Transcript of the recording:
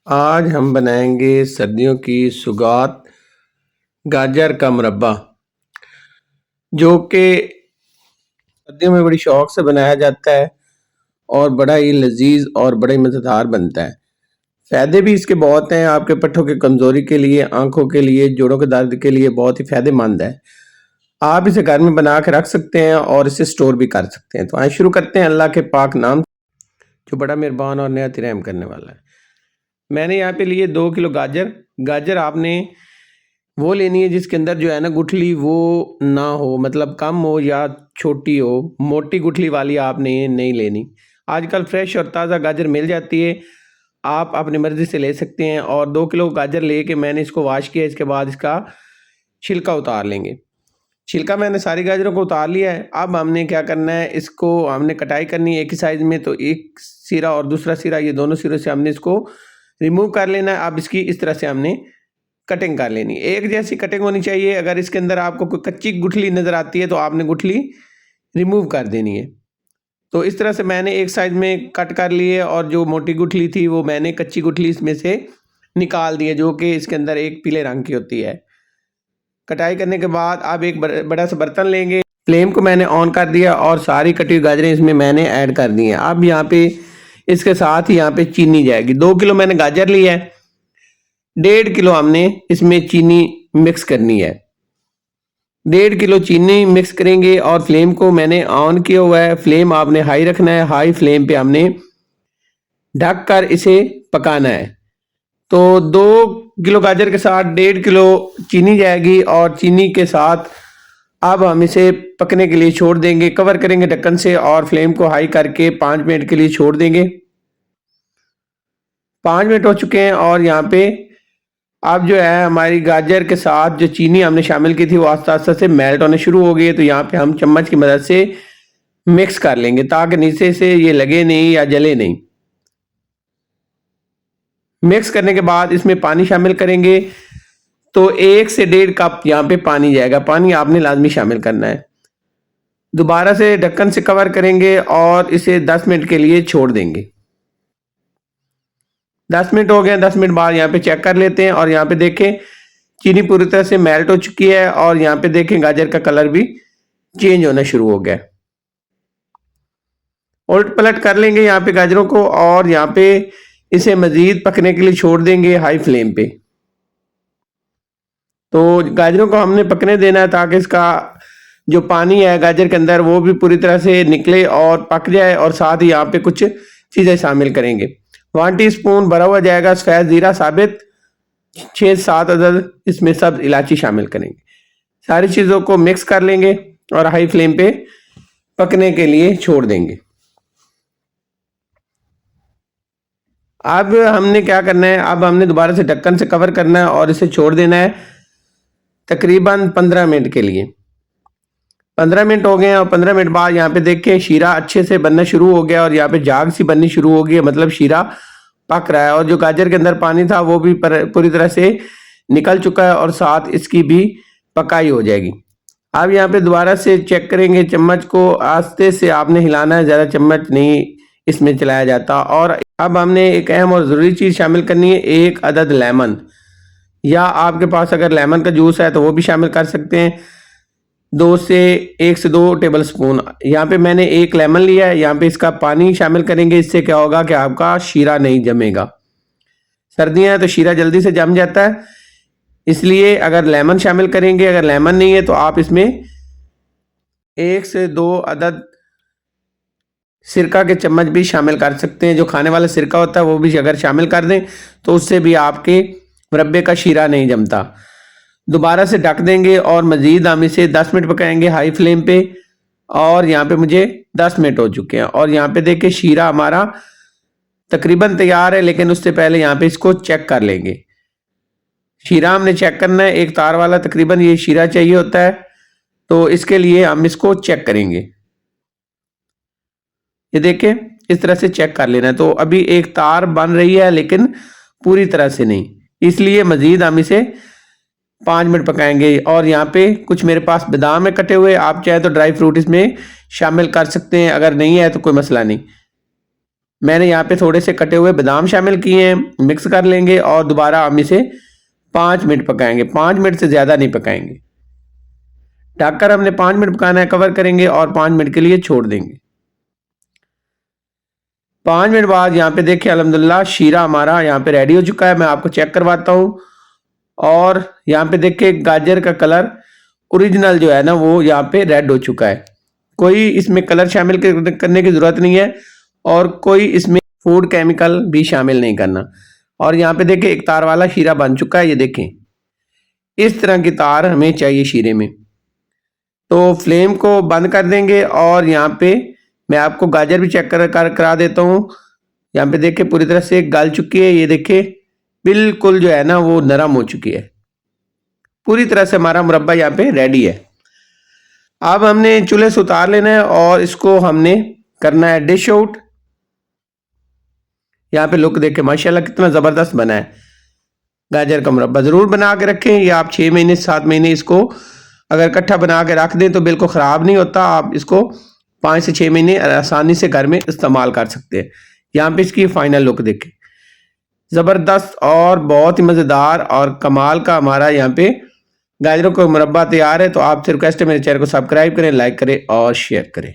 आज हम बनाएंगे सर्दियों की सुगात गाजर का मुरब्बा, जो कि सर्दियों में बड़ी शौक से बनाया जाता है और बड़ा ही लजीज और बड़ा ही मज़ेदार बनता है। फ़ायदे भी इसके बहुत हैं, आपके पट्ठों की कमज़ोरी के लिए, आंखों के लिए, जोड़ों के दर्द के लिए बहुत ही फ़ायदेमंद है। आप इसे घर में बना के रख सकते हैं और इसे स्टोर भी कर सकते हैं। तो आइए शुरू करते हैं अल्लाह के पाक नाम, जो बड़ा मेहरबान और नहायत रहम करने वाला है। मैंने यहाँ पे लिए 2 किलो गाजर। गाजर आपने वो लेनी है जिसके अंदर जो है ना गुठली वो ना हो, मतलब कम हो या छोटी हो। मोटी गुठली वाली आपने नहीं लेनी। आजकल फ्रेश और ताज़ा गाजर मिल जाती है, आप अपनी मर्ज़ी से ले सकते हैं। और 2 किलो गाजर लेके मैंने इसको वॉश किया, इसके बाद इसका छिलका उतार लेंगे। छिलका मैंने सारी गाजरों को उतार लिया है। अब हमने क्या करना है, इसको हमने कटाई करनी है एक ही साइज़ में। तो एक सिरा और दूसरा सिरा, ये दोनों सिरों से हमने इसको रिमूव कर लेना है। अब इसकी इस तरह से हमने कटिंग कर लेनी, एक जैसी कटिंग होनी चाहिए। अगर इसके अंदर आपको कोई कच्ची गुठली नज़र आती है तो आपने गुठली रिमूव कर देनी है। तो इस तरह से मैंने एक साइज़ में कट कर ली है और जो मोटी गुठली थी वो मैंने कच्ची गुठली इसमें से निकाल दी है, जो कि इसके अंदर एक पीले रंग की होती है। कटाई करने के बाद अब एक बड़ा सा बर्तन लेंगे। फ्लेम को मैंने ऑन कर दिया और सारी कटी हुई गाजरें इसमें मैंने ऐड कर दी हैं। अब यहाँ पे इसके साथ ही यहाँ पे चीनी जाएगी। 2 किलो मैंने गाजर ली है, 1.5 किलो हमने इसमें चीनी मिक्स करनी है। 1.5 किलो चीनी मिक्स करेंगे और फ्लेम को मैंने ऑन किया हुआ है। फ्लेम आपने हाई रखना है, हाई फ्लेम पे हमने ढक कर इसे पकाना है। तो 2 किलो गाजर के साथ 1.5 किलो चीनी जाएगी और चीनी के साथ अब हम इसे पकने के लिए छोड़ देंगे। कवर करेंगे ढक्कन से और फ्लेम को हाई करके 5 मिनट के लिए छोड़ देंगे। 5 मिनट हो चुके हैं और यहाँ पे अब जो है हमारी गाजर के साथ जो चीनी हमने शामिल की थी वो आस्ता आस्ता से मेल्ट होने शुरू हो गई है। तो यहाँ पे हम चम्मच की मदद से मिक्स कर लेंगे ताकि नीचे से ये लगे नहीं या जले नहीं। मिक्स करने के बाद इसमें पानी शामिल करेंगे। तो 1 से 1.5 कप यहाँ पे पानी जाएगा। पानी आपने लाजमी शामिल करना है। दोबारा से ढक्कन से कवर करेंगे और इसे 10 मिनट के लिए छोड़ देंगे। 10 मिनट हो गए। 10 मिनट बाद यहाँ पे चेक कर लेते हैं और यहाँ पे देखें चीनी पूरी तरह से मेल्ट हो चुकी है और यहाँ पे देखें गाजर का कलर भी चेंज होना शुरू हो गया। उलट पलट कर लेंगे यहाँ पे गाजरों को और यहाँ पे इसे मजीद पकने के लिए छोड़ देंगे हाई फ्लेम पे। तो गाजरों को हमने पकने देना है ताकि इसका जो पानी है गाजर के अंदर वो भी पूरी तरह से निकले और पक जाए। और साथ ही यहाँ पे कुछ चीज़ें शामिल करेंगे। 1 टीस्पून भरा हुआ जाएगा सफ़ेद ज़ीरा साबित, 6-7 अदद इसमें सब इलायची शामिल करेंगे। सारी चीज़ों को मिक्स कर लेंगे और हाई फ्लेम पे पकने के लिए छोड़ देंगे। अब हमने क्या करना है, अब हमने दोबारा से ढक्कन से कवर करना है और इसे छोड़ देना है तकरीबन 15 मिनट के लिए। 15 मिनट हो गए हैं और 15 मिनट बाद यहाँ पे देखिए शीरा अच्छे से बनना शुरू हो गया और यहाँ पे झाग सी बननी शुरू हो गई है, मतलब शीरा पक रहा है। और जो गाजर के अंदर पानी था वो भी पूरी तरह से निकल चुका है और साथ इसकी भी पकाई हो जाएगी। अब यहाँ पे दोबारा से चेक करेंगे, चम्मच को आस्ते से आपने हिलाना है, ज़्यादा चम्मच नहीं इसमें चलाया जाता। और अब हमने एक अहम और ज़रूरी चीज़ शामिल करनी है, 1 अदद लेमन, या आपके पास अगर लेमन का जूस है तो वो भी शामिल कर सकते हैं। 1 से 2 टेबल स्पून यहाँ पे मैंने 1 लेमन लिया है। यहाँ पे इसका पानी शामिल करेंगे। इससे क्या होगा कि आपका शीरा नहीं जमेगा। सर्दियाँ हैं तो शीरा जल्दी से जम जाता है, इसलिए अगर लेमन शामिल करेंगे। अगर लेमन नहीं है तो आप इसमें 1 से 2 अदद सिरका के चम्मच भी शामिल कर सकते हैं। जो खाने वाला सिरका होता है वो भी अगर शामिल कर दें तो उससे भी आपके मुरब्बे का शीरा नहीं जमता। दोबारा से ढक देंगे और मज़ीद हम इसे 10 मिनट पकाएंगे हाई फ्लेम पे। और यहाँ पे मुझे 10 मिनट हो चुके हैं और यहाँ पे देखिए शीरा हमारा तकरीबन तैयार है, लेकिन उससे पहले यहाँ पे इसको चेक कर लेंगे। शीरा हमने चेक करना है, एक तार वाला तकरीबन ये शीरा चाहिए होता है, तो इसके लिए हम इसको चेक करेंगे। ये देखें इस तरह से चेक कर लेना है। तो अभी एक तार बन रही है लेकिन पूरी तरह से नहीं, इसलिए मज़ीद हम इसे 5 मिनट पकाएंगे। और यहाँ पे कुछ मेरे पास बादाम है कटे हुए, आप चाहे तो ड्राई फ्रूट इसमें शामिल कर सकते हैं, अगर नहीं है तो कोई मसला नहीं। मैंने यहाँ पे थोड़े से कटे हुए बादाम शामिल किए हैं, मिक्स कर लेंगे और दोबारा हम इसे 5 मिनट पकाएंगे। 5 मिनट से ज़्यादा नहीं पकाएंगे। ढककर हमने 5 मिनट पकाना है, कवर करेंगे और 5 मिनट के लिए छोड़ देंगे। 5 मिनट बाद यहाँ पे देखिए अल्हम्दुलिल्लाह शीरा हमारा यहाँ पे रेडी हो चुका है। मैं आपको चेक करवाता हूँ। और यहाँ पे देखिए गाजर का कलर ओरिजिनल जो है ना वो यहाँ पे रेड हो चुका है। कोई इसमें कलर शामिल करने की ज़रूरत नहीं है और कोई इसमें फूड केमिकल भी शामिल नहीं करना। और यहाँ पे देखिए एक तार वाला शीरा बन चुका है। ये देखें, इस तरह की तार हमें चाहिए शीरे में। तो फ्लेम को बंद कर देंगे और यहाँ पे मैं आपको गाजर भी चेक करा देता हूँ। यहाँ पे देखिए पूरी तरह से गल चुकी है। ये देखिए बिल्कुल जो है ना वो नरम हो चुकी है। पूरी तरह से हमारा मुरब्बा यहाँ पे रेडी है। अब हमने चूल्हे से उतार लेना है और इसको हमने करना है डिश आउट। यहाँ पे लुक देखे माशाल्लाह कितना ज़बरदस्त बना है। गाजर का मुरब्बा ज़रूर बना के रखें। ये आप 6 महीने 7 महीने इसको अगर इकट्ठा बना के रख दें तो बिल्कुल ख़राब नहीं होता। आप इसको 5 से 6 महीने आसानी से घर में इस्तेमाल कर सकते हैं। यहाँ पे इसकी फाइनल लुक देखें, ज़बरदस्त और बहुत ही मज़ेदार और कमाल का हमारा यहाँ पे गाजरों का मुरब्बा तैयार है। तो आपसे रिक्वेस्ट है मेरे चैनल को सब्सक्राइब करें, लाइक करें और शेयर करें।